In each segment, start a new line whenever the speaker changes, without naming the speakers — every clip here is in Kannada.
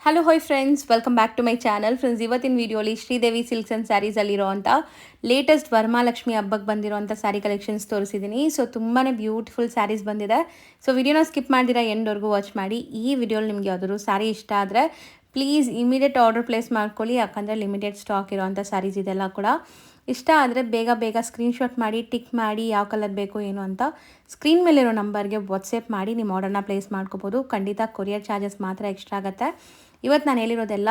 Hello hi friends, welcome back to my channel. Friends, ಇವತ್ತಿನ ವಿಡಿಯೋಲಿ ಶ್ರೀದೇವಿ ಸಿಲ್ಕ್ಸ್ ಆ್ಯಂಡ್ ಸ್ಯಾರೀಸಲ್ಲಿರೋವಂಥ ಲೇಟೆಸ್ಟ್ ವರಮಹಾಲಕ್ಷ್ಮಿ ಹಬ್ಬಕ್ಕೆ ಬಂದಿರೋವಂಥ ಸ್ಯಾರಿ ಕಲೆಕ್ಷನ್ಸ್ ತೋರಿಸಿದ್ದೀನಿ. ಸೊ ತುಂಬಾ ಬ್ಯೂಟಿಫುಲ್ ಸ್ಯಾರೀಸ್ ಬಂದಿದೆ. ಸೊ ವಿಡಿಯೋನ ಸ್ಕಿಪ್ ಮಾಡ್ದಿರಾ ಎಂಡ್ವರೆಗೂ ವಾಚ್ ಮಾಡಿ. ಈ ವಿಡಿಯೋಲಿ ನಿಮಗೆ ಯಾವ್ದಾದ್ರು ಸ್ಯಾರಿ ಇಷ್ಟ ಆದರೆ ಪ್ಲೀಸ್ ಇಮಿಡಿಯೇಟ್ ಆರ್ಡರ್ ಪ್ಲೇಸ್ ಮಾಡ್ಕೊಳ್ಳಿ, ಯಾಕಂದರೆ ಲಿಮಿಟೆಡ್ ಸ್ಟಾಕ್ ಇರೋವಂಥ ಸ್ಯಾರೀಸ್ ಇದೆಲ್ಲ ಕೂಡ. ಇಷ್ಟ ಆದರೆ ಬೇಗ ಸ್ಕ್ರೀನ್ಶಾಟ್ ಮಾಡಿ ಟಿಕ್ ಮಾಡಿ ಯಾವ ಕಲರ್ ಬೇಕು ಏನು ಅಂತ ಸ್ಕ್ರೀನ್ ಮೇಲಿರೋ ನಂಬರ್ಗೆ ವಾಟ್ಸಪ್ ಮಾಡಿ ನಿಮ್ಮ ಆರ್ಡರ್ನ ಪ್ಲೇಸ್ ಮಾಡ್ಕೋಬೋದು. ಖಂಡಿತ ಕೊರಿಯರ್ ಚಾರ್ಜಸ್ ಮಾತ್ರ ಎಕ್ಸ್ಟ್ರಾ ಆಗುತ್ತೆ. ಇವತ್ತು ನಾನು ಹೇಳಿರೋದೆಲ್ಲ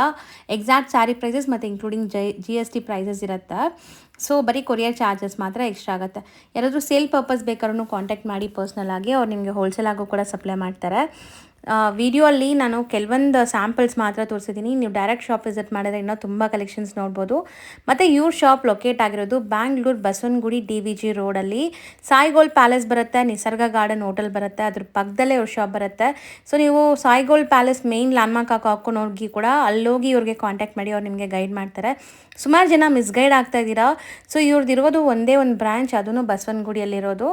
ಎಕ್ಸಾಕ್ಟ್ ಸ್ಯಾರಿ ಪ್ರೈಸಸ್ ಮತ್ತು ಇನ್ಕ್ಲೂಡಿಂಗ್ GST ಪ್ರೈಸಸ್ ಇರುತ್ತೆ. ಸೊ ಬರೀ ಕೊರಿಯರ್ ಚಾರ್ಜಸ್ ಮಾತ್ರ ಎಕ್ಸ್ಟ್ರಾ ಆಗುತ್ತೆ. ಯಾರಾದರೂ ಸೇಲ್ ಪರ್ಪಸ್ ಬೇಕಾದ್ರೂ ಕಾಂಟ್ಯಾಕ್ಟ್ ಮಾಡಿ ಪರ್ಸ್ನಲ್ ಆಗಿ, ಅವ್ರು ನಿಮಗೆ ಹೋಲ್ಸೇಲ್ ಆಗೋ ಕೂಡ ಸಪ್ಲೈ ಮಾಡ್ತಾರೆ. ವಿಡಿಯೋ ಅಲ್ಲಿ ನಾನು ಕೆಲವೊಂದು ಸ್ಯಾಂಪಲ್ಸ್ ಮಾತ್ರ ತೋರಿಸಿದ್ದೀನಿ. ನೀವು ಡೈರೆಕ್ಟ್ ಶಾಪ್ ವಿಸಿಟ್ ಮಾಡಿದ್ರೆ ಇನ್ನೂ ತುಂಬ ಕಲೆಕ್ಷನ್ಸ್ ನೋಡ್ಬೋದು. ಮತ್ತು ಇವ್ರ ಶಾಪ್ ಲೊಕೇಟ್ ಆಗಿರೋದು ಬ್ಯಾಂಗ್ಳೂರು ಬಸವನಗುಡಿ DVG ರೋಡಲ್ಲಿ ಸಾಯಿಗೋಲ್ಡ್ ಪ್ಯಾಲೇಸ್ ಬರುತ್ತೆ, ನಿಸರ್ಗ ಗಾರ್ಡನ್ ಹೋಟೆಲ್ ಬರುತ್ತೆ, ಅದ್ರ ಪಕ್ಕದಲ್ಲೇ ಇವ್ರ ಶಾಪ್ ಬರುತ್ತೆ. ಸೊ ನೀವು ಸಾಯಿಗೋಲ್ಡ್ ಪ್ಯಾಲೇಸ್ ಮೇನ್ ಲ್ಯಾಂಡ್ಮಾರ್ಕ್ ಹಾಕೊಂಡು ಹೋಗಿ ಕೂಡ ಅಲ್ಲೋಗಿ ಇವ್ರಿಗೆ ಕಾಂಟ್ಯಾಕ್ಟ್ ಮಾಡಿ, ಅವ್ರು ನಿಮಗೆ ಗೈಡ್ ಮಾಡ್ತಾರೆ. ಸುಮಾರು ಜನ ಮಿಸ್ಗೈಡ್ ಆಗ್ತಾ ಇದ್ದೀರಾ. ಸೊ ಇವ್ರದ್ದು ಇರೋದು ಒಂದೇ ಒಂದು ಬ್ರಾಂಚ್, ಅದೂ ಬಸವನಗುಡಿಯಲ್ಲಿರೋದು.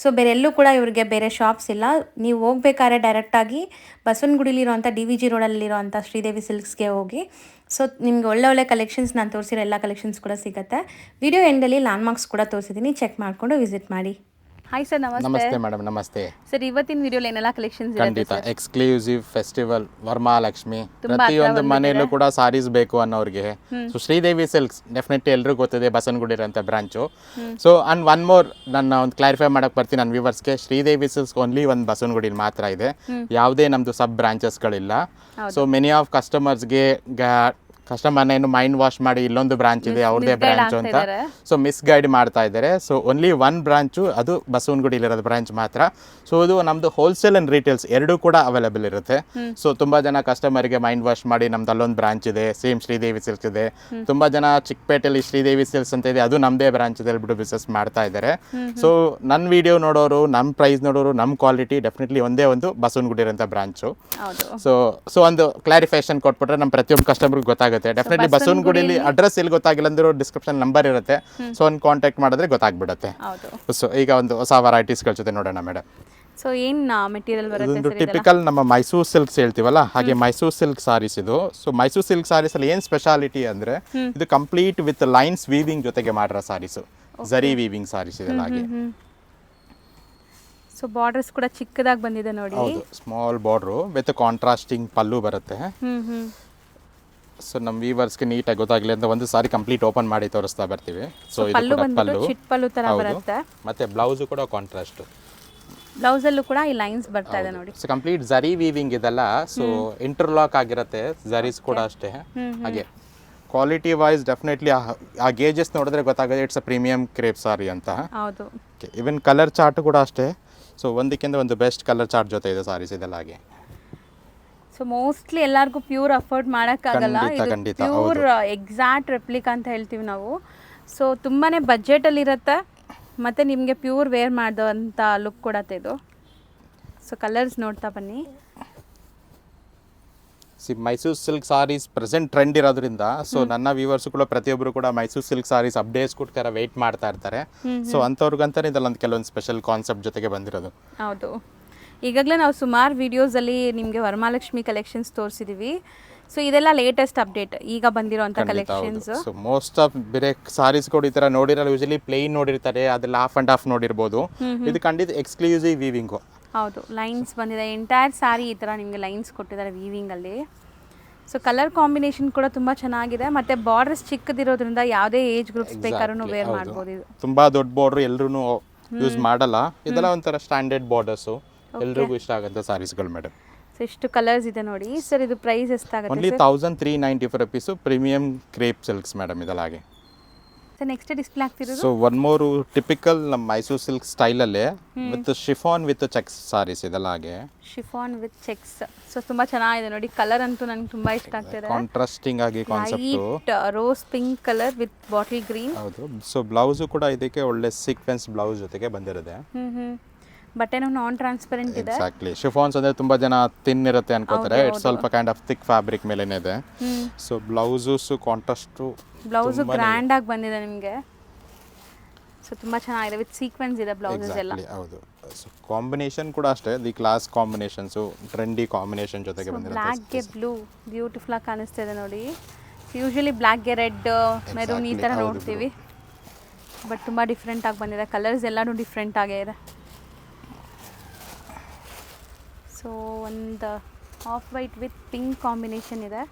ಸೊ ಬೇರೆ ಎಲ್ಲೂ ಕೂಡ ಇವ್ರಿಗೆ ಬೇರೆ ಶಾಪ್ಸ್ ಇಲ್ಲ. ನೀವು ಹೋಗ್ಬೇಕಾದ್ರೆ ಡೈರೆಕ್ಟಾಗಿ ಬಸವನಗುಡಿಲಿರೋಂಥ DVG ರೋಡಲ್ಲಿರೋಂಥ ಶ್ರೀದೇವಿ ಸಿಲ್ಕ್ಸ್ಗೆ ಹೋಗಿ. ಸೊ ನಿಮ್ಗೆ ಒಳ್ಳೆ ಕಲೆಕ್ಷನ್ಸ್ ನಾನು ತೋರಿಸಿರೋ ಎಲ್ಲ ಕಲೆಕ್ಷನ್ಸ್ ಕೂಡ ಸಿಗುತ್ತೆ. ವಿಡಿಯೋ ಎಂಡಲ್ಲಿ ಲ್ಯಾಂಡ್ಮಾರ್ಕ್ಸ್ ಕೂಡ ತೋರಿಸಿದ್ದೀನಿ, ಚೆಕ್ ಮಾಡಿಕೊಂಡು ವಿಸಿಟ್ ಮಾಡಿ. ಹಾಯ್ ಸರ್,
ನಮಸ್ತೆ ಮೇಡಮ್. ನಮಸ್ತೆ
ಸರ್. ಇವತ್ತಿನ ವಿಡಿಯೋಲಿ ಏನೆಲ್ಲ ಕಲೆಕ್ಷನ್ಸ್
ಖಂಡಿತ ಎಕ್ಸ್ಕ್ಲೂಸಿವ್ ಫೆಸ್ಟಿವಲ್ ವರಮಹಾಲಕ್ಷ್ಮಿ, ಪ್ರತಿಯೊಂದು ಮನೆಯಲ್ಲೂ ಕೂಡ ಸಾರೀಸ್ ಬೇಕು ಅನ್ನೋರಿಗೆ ಸೊ ಶ್ರೀದೇವಿ ಸಿಲ್ಕ್ಸ್ ಡೆಫಿನೆಟ್ಲಿ ಎಲ್ಲರಿಗೂ ಗೊತ್ತಿದೆ, ಬಸವನಗುಡಿ ಇರೋಂಥ branch. So and one more ನನ್ನ ಒಂದು ಕ್ಲಾರಿಫೈ ಮಾಡಕ್ಕೆ ಬರ್ತೀನಿ ನನ್ನ ವ್ಯೂವರ್ಸ್ಗೆ, ಶ್ರೀದೇವಿ ಸಿಲ್ಕ್ಸ್ ಓನ್ಲಿ ಒಂದು ಬಸವನಗುಡಿಲಿ ಮಾತ್ರ ಇದೆ, ಯಾವುದೇ ನಮ್ಮದು ಸಬ್ ಬ್ರಾಂಚಸ್ಗಳಿಲ್ಲ. ಸೊ ಮೆನಿ ಆಫ್ ಕಸ್ಟಮರ್ಸ್ಗೆ ಕಸ್ಟಮರ್ನೇನು ಮೈಂಡ್ ವಾಶ್ ಮಾಡಿ ಇಲ್ಲೊಂದು ಬ್ರಾಂಚ್ ಇದೆ ಅವ್ರದೇ ಬ್ರಾಂಚು ಅಂತ ಸೊ ಮಿಸ್ಗೈಡ್ ಮಾಡ್ತಾ ಇದ್ದಾರೆ. ಸೊ ಓನ್ಲಿ ಒನ್ ಬ್ರಾಂಚು, ಅದು ಬಸವನಗುಡಿಲಿರೋದು ಬ್ರಾಂಚ್ ಮಾತ್ರ. ಸೊ ಇದು ನಮ್ಮದು ಹೋಲ್ಸೇಲ್ ಆ್ಯಂಡ್ ರಿಟೇಲ್ಸ್ ಎರಡೂ ಕೂಡ ಅವೈಲೇಬಲ್ ಇರುತ್ತೆ. ಸೊ ತುಂಬ ಜನ ಕಸ್ಟಮರ್ಗೆ ಮೈಂಡ್ ವಾಶ್ ಮಾಡಿ ನಮ್ದು ಅಲ್ಲೊಂದು ಬ್ರಾಂಚ್ ಇದೆ, ಸೇಮ್ ಶ್ರೀದೇವಿ ಸಿಲ್ಕ್ಸ್ ಇದೆ. ತುಂಬ ಜನ ಚಿಕ್ಕಪೇಟೆಯಲ್ಲಿ ಶ್ರೀದೇವಿ ಸಿಲ್ಕ್ಸ್ ಅಂತ ಇದೆ, ಅದು ನಮ್ಮದೇ ಬ್ರಾಂಚ್ ಇದೆ ಹೇಳ್ಬಿಟ್ಟು ಬಿಸ್ನೆಸ್ ಮಾಡ್ತಾ ಇದ್ದಾರೆ. ಸೊ ನನ್ನ ವಿಡಿಯೋ ನೋಡೋರು, ನಮ್ಮ ಪ್ರೈಸ್ ನೋಡೋರು, ನಮ್ಮ ಕ್ವಾಲಿಟಿ ಡೆಫಿನೆಟ್ಲಿ ಒಂದೇ ಒಂದು ಬಸವನಗುಡಿ ಇರೋಂಥ ಬ್ರಾಂಚು. ಸೊ ಒಂದು ಕ್ಲಾರಿಫಿಕೇಶನ್ ಕೊಟ್ಬಿಟ್ರೆ ನಮ್ಮ ಪ್ರತಿಯೊಂದು ಕಸ್ಟಮರ್ಗೆ ಗೊತ್ತಾಗುತ್ತೆ. ಡೆಫಿನೆಟ್ಲಿ ಬಸವನಗುಡಿಲಿ ಅಡ್ರೆಸ್ ಎಲ್ಲಿ ಗೊತ್ತಾಗಿಲ್ಲ ಅಂದ್ರೂ ಡಿಸ್ಕ್ರಿಪ್ಷನ್ ನಂಬರ್ ಇರುತ್ತೆ, ಸೊ ಒಂದು ಕಾಂಟ್ಯಾಕ್ಟ್ ಮಾಡಿದ್ರೆ ಗೊತ್ತಾಗ್ಬಿಡುತ್ತೆ. ಸೊ ಈಗ ಒಂದು ಹೊಸ ವೆರೈಟೀಸ್ಗಳ ಜೊತೆ ನೋಡೋಣ ಮೇಡಮ್.
ಸೊ ಏನು ಮೆಟೀರಿಯಲ್ ಬರುತ್ತೆ?
ಇದೊಂದು ಟಿಪಿಕಲ್ ನಮ್ಮ ಮೈಸೂರು ಸಿಲ್ಕ್ಸ್ ಹೇಳ್ತೀವಲ್ಲ, ಹಾಗೆ ಮೈಸೂರು ಸಿಲ್ಕ್ ಸಾರೀಸ್ ಇದು. ಸೊ ಮೈಸೂರು ಸಿಲ್ಕ್ ಸಾರೀಸ್ ಅಲ್ಲಿ ಏನು ಸ್ಪೆಷಾಲಿಟಿ ಅಂದ್ರೆ ಇದು ಕಂಪ್ಲೀಟ್ ವಿತ್ ಲೈನ್ಸ್ ವೀವಿಂಗ್ ಜೊತೆಗೆ ಮಾಡಿರೋ ಸಾರೀಸು, ಝರಿ ವೀವಿಂಗ್ ಸಾರೀಸ್ ಇದೆಲ್ಲ. ಹಾಗೆ
ಸೊ ಬಾರ್ಡರ್ಸ್ ಕೂಡ ಚಿಕ್ಕದಾಗಿ ಬಂದಿದೆ ನೋಡಿ.
ಹೌದು, ಸ್ಮಾಲ್ ಬಾರ್ಡರ್ ವಿತ್ ಕಾಂಟ್ರಾಸ್ಟಿಂಗ್ ಪಲ್ಲು ಬರುತ್ತೆ. ಸೊ ನಮ್ಮ ವ್ಯೂವರ್ಸ್ಗೆ ನೀಟಾಗಿ ಗೊತ್ತಾಗಲಿ ಅಂತ ಒಂದು ಸಾರಿ ಕಂಪ್ಲೀಟ್ ಓಪನ್ ಮಾಡಿ ತೋರಿಸ್ತಾ ಬರ್ತೀವಿ. ಸೊ ಇದು
ಪಲ್ಲು ತರ ಬರುತ್ತೆ,
ಮತ್ತೆ ಬ್ಲೌಸ್ ಕೂಡ ಕಾಂಟ್ರಾಸ್ಟ್.
ಬ್ಲೌಸ್ ಅಲ್ಲೂ ಕೂಡ ಈ ಲೈನ್ಸ್ ಬರ್ತಾ ಇದೆ ನೋಡಿ.
ಸೊ ಕಂಪ್ಲೀಟ್ ಝರಿ ವೀವಿಂಗ್ ಇದೆಲ್ಲ. ಸೊ ಇಂಟರ್ಲಾಕ್ ಆಗಿರುತ್ತೆ, ಝರೀಸ್ ಕೂಡ ಅಷ್ಟೇ. ಹಾಗೆ ಕ್ವಾಲಿಟಿ ವೈಸ್ ಡೆಫಿನೆಟ್ಲಿ ಆ ಗೇಜಸ್ ನೋಡಿದ್ರೆ ಗೊತ್ತಾಗುತ್ತೆ ಇಟ್ಸ್ ಅ ಪ್ರೀಮಿಯಂ ಕ್ರೇಪ್ ಸಾರಿ ಅಂತ.
ಹೌದು.
ಇವನ್ ಕಲರ್ ಚಾರ್ಟ್ ಕೂಡ ಅಷ್ಟೇ. ಸೊ ಒಂದಕ್ಕಿಂತ ಒಂದು ಬೆಸ್ಟ್ ಕಲರ್ ಚಾರ್ಟ್ ಜೊತೆ ಇದೆ ಸಾರೀಸ್ ಇದೆಲ್ಲ. ಹಾಗೆ
ಸೊ ಮೋಸ್ಟ್ಲಿ ಎಲ್ಲರಿಗೂ ಪ್ಯೂರ್ ಅಫೋರ್ಡ್ ಮಾಡೋಕ್ಕಾಗಲ್ಲ, ಪ್ಯೂರ್ ಎಕ್ಸಾಕ್ಟ್ ರೆಪ್ಲಿಕಾ ಅಂತ ಹೇಳ್ತೀವಿ ನಾವು. ಸೊ ತುಂಬಾ ಬಜೆಟಲ್ಲಿರುತ್ತೆ ಮತ್ತು ನಿಮಗೆ ಪ್ಯೂರ್ ವೇರ್ ಮಾಡೋಂಥ ಲುಕ್ ಕೊಡತ್ತೆ ಇದು. ಸೊ ಕಲರ್ಸ್ ನೋಡ್ತಾ ಬನ್ನಿ.
Mysuru silk saris present trend ಇರೋದ್ರಿಂದ ಸೊ ನನ್ನ ವ್ಯೂವರ್ಸ್ ಕೂಡ ಪ್ರತಿಯೊಬ್ಬರು ಕೂಡ ಮೈಸೂರು ಸಿಲ್ಕ್ ಸಾರೀಸ್ ಅಪ್ಡೇಟ್ಸ್ಗೋಸ್ಕರ ವೆಯ್ಟ್ ಮಾಡ್ತಾ ಇರ್ತಾರೆ. ಸೊ ಅಂಥವ್ರಿಗಂತಾನೆ ಇದಲ್ಲೊಂದು ಕೆಲವೊಂದು ಸ್ಪೆಷಲ್ ಕಾನ್ಸೆಪ್ಟ್ ಜೊತೆಗೆ ಬಂದಿರೋದು.
ಹೌದು. ಈಗಾಗಲೇ ನಾವು ಸುಮಾರು ವಿಡಿಯೋಸಲ್ಲಿ ನಿಮಗೆ ವರಮಹಾಲಕ್ಷ್ಮಿ ಕಲೆಕ್ಷನ್ಸ್ ತೋರಿಸಿದ್ದೀವಿ. ಸೊ ಇದೆಲ್ಲ ಲೇಟೆಸ್ಟ್ ಅಪ್ಡೇಟ್ ಈಗ ಬಂದಿರೋಂಥ ಕಲೆಕ್ಷನ್ಸ್.
ಸೊ ಮೋಸ್ಟ್ ಆಫ್ ಬೇರೆ ಸಾರೀಸ್ ಕೂಡ ಈ ಥರ ನೋಡಿರಲ್ಲ, ಯೂಶಲಿ ಪ್ಲೇನ್ ನೋಡಿರ್ತಾರೆ, ಅದೆಲ್ಲ ಹಾಫ್ ಆ್ಯಂಡ್ ಹಾಫ್ ನೋಡಿರ್ಬೋದು. ಇದು ಖಂಡಿತ ಎಕ್ಸ್ಕ್ಲೂಸಿವ್ ವೀವಿಂಗು.
ಹೌದು, ಲೈನ್ಸ್ ಬಂದಿದೆ. ಎಂಟೈರ್ ಸ್ಯಾರಿ ಈ ಥರ ನಿಮಗೆ ಲೈನ್ಸ್ ಕೊಟ್ಟಿದ್ದಾರೆ ವೀವಿಂಗಲ್ಲಿ. ಸೊ ಕಲರ್ ಕಾಂಬಿನೇಷನ್ ಕೂಡ ತುಂಬ ಚೆನ್ನಾಗಿದೆ, ಮತ್ತು ಬಾರ್ಡರ್ಸ್ ಚಿಕ್ಕದಿರೋದ್ರಿಂದ ಯಾವುದೇ ಏಜ್ ಗ್ರೂಪ್ಸ್ ಬೇಕಾದ್ರೂ ವೇರ್ ಮಾಡ್ಬೋದು. ಇದು
ತುಂಬ ದೊಡ್ಡ ಬಾರ್ಡರ್ ಎಲ್ಲರೂ ಯೂಸ್ ಮಾಡಲ್ಲ, ಇದೆಲ್ಲ ಒಂಥರ ಸ್ಟ್ಯಾಂಡರ್ಡ್ ಬಾರ್ಡರ್ಸು, ಎಲ್ರಿಗೂ ಇಷ್ಟ ಆಗುತ್ತೆ ಸಾರೀಸ್ಗಳು ಮೇಡಮ್.
ಸೊ ಇಷ್ಟು ಕಲರ್ಸ್ ಇದೆ ನೋಡಿ. ಸರ್ ಇದು ಪ್ರೈಸ್ ಎಷ್ಟಾಗುತ್ತೆ?
Only 1394 rupees, premium crepe silks madam ಇದೆಲ್ಲ. ಹಾಗೆ
ಸರ್ ನೆಕ್ಸ್ಟ್ ಡಿಸ್ಪ್ಲೇ ಆಗ್ತಿರೋದು
ಸೊ ಒನ್ ಮೋರ್ ಟಿಪಿಕಲ್ ನಮ್ಮ ಮೈಸೂರು ಸಿಲ್ಕ್ ಸ್ಟೈಲಲ್ಲೇ with chiffon with checks saris ಇದೆಲ್ಲ. ಹಾಗೆ
ಶಿಫಾನ್ ವಿತ್ ಚೆಕ್ಸ್. ಸೊ ತುಂಬಾ ಚೆನ್ನಾಗಿದೆ ನೋಡಿ, ಕಲರ್ ಅಂತೂ ನನಗೆ ತುಂಬಾ ಇಷ್ಟ ಆಗ್ತಿದೆ.
ಕಾಂಟ್ರಾಸ್ಟಿಂಗ್ ಆಗಿ concept
rose pink colour with bottle green.
ಹೌದು. ಸೊ ಬ್ಲೌಸ್ ಕೂಡ ಇದಕ್ಕೆ ಒಳ್ಳೆ ಸೀಕ್ವೆನ್ಸ್ ಬ್ಲೌಸ್ ಜೊತೆಗೆ ಬಂದಿರುತ್ತೆ.
ಬಟ್ಟೆನೂ ನಾನ್ ಟ್ರಾನ್ಸ್ಪರೆಂಟ್ ಇದೆ.
ಎಕ್ಸಾಕ್ಟ್ಲಿ. ಶಿಫಾನ್ಸ್ ಅಂದ್ರೆ ತುಂಬಾ ಜನ ತಿನ್ ಇರುತ್ತೆ ಅನ್ಕೋತಾರೆ, ಇಟ್ಸ್ ಸ್ವಲ್ಪ ಕೈಂಡ್ ಆಫ್ ಥಿಕ್ ಫ್ಯಾಬ್ರಿಕ್ ಮೇಲೇನೆ ಇದೆ. So blouses contrast,
blouse grand ಆಗಿ ಬಂದಿದೆ ನಿಮಗೆ. ಸೊ ತುಂಬ ಚೆನ್ನಾಗಿದೆ ವಿತ್ ಸೀಕ್ವೆನ್ಸ್ ಇದೆ ಬ್ಲೌಸಸ್ ಎಲ್ಲ.
Exactly, ಹೌದು. ಸೊ ಕಾಂಬಿನೇಷನ್ ಕೂಡ ಅಷ್ಟೇ the class combinations trendy combination ಜೊತೆಗೆ ಬಂದಿರುತ್ತೆ.
ಬ್ಲ್ಯಾಕ್ಗೆ ಬ್ಲೂ ಬ್ಯೂಟಿಫುಲ್ ಆಗಿ ಕಾಣಿಸ್ತಾ ಇದೆ ನೋಡಿ. ಯೂಶಲಿ ಬ್ಲ್ಯಾಕ್ಗೆ ರೆಡ್ ಮೆರೂನ್ ಈ ಥರ ನೋಡ್ತೀವಿ, ಬಟ್ ತುಂಬ ಡಿಫ್ರೆಂಟ್ ಆಗಿ ಬಂದಿದೆ. ಕಲರ್ಸ್ ಎಲ್ಲನೂ ಡಿಫ್ರೆಂಟ್ ಆಗೇ ಇದೆ. ಸೊ ಒಂದು off white with pink combination ಇದೆ.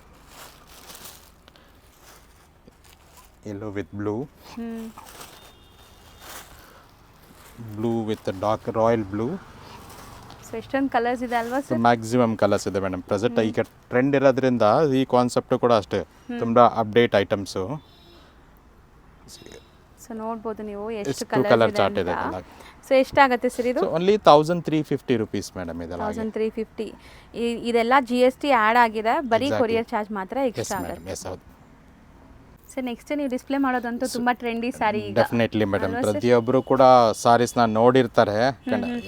Yellow with blue, blue with dark royal blue.
So ಎಷ್ಟೊಂದು ಕಲರ್ಸ್ ಇದೆ ಅಲ್ವಾ ಸರ್?
ಮ್ಯಾಕ್ಸಿಮಮ್ ಕಲರ್ಸ್ ಇದೆ ಮೇಡಮ್. ಪ್ರೆಸೆಂಟ್ ಈಗ ಟ್ರೆಂಡ್ ಇರೋದ್ರಿಂದ ಈ ಕಾನ್ಸೆಪ್ಟು ಕೂಡ ಅಷ್ಟೇ ತುಂಬ ಅಪ್ಡೇಟ್ ಐಟಮ್ಸು.
ಸೊ ನೋಡ್ಬೋದು ನೀವು ಎಷ್ಟು
ಎಷ್ಟು ಕಲರ್ ಚಾರ್ಟ್ ಇದೆ.
ಸೊ ಎಷ್ಟಾಗುತ್ತೆ ಸರ್ ಇದು?
ಓನ್ಲಿ 1350 rupees ಮೇಡಮ್ ಇದೆಲ್ಲ.
1350. ಇದೆಲ್ಲ GST ಆ್ಯಡ್ ಆಗಿದೆ, ಬರೀ ಕೊರಿಯರ್ ಚಾರ್ಜ್ ಮಾತ್ರ ಎಕ್ಸ್ಟ್ರಾ ಆಗುತ್ತೆ.
ಎಸ್ ಹೌದು.
ಸೊ ನೆಕ್ಸ್ಟ್ ನೀವು ಡಿಸ್ಪ್ಲೇ ಮಾಡೋದಂತೂ ತುಂಬ ಟ್ರೆಂಡಿ ಸ್ಯಾರಿ ಈಗ.
ಡೆಫಿನೆಟ್ಲಿ ಮೇಡಮ್, ಪ್ರತಿಯೊಬ್ಬರು ಕೂಡ ಸಾರೀಸ್ನ ನೋಡಿರ್ತಾರೆ.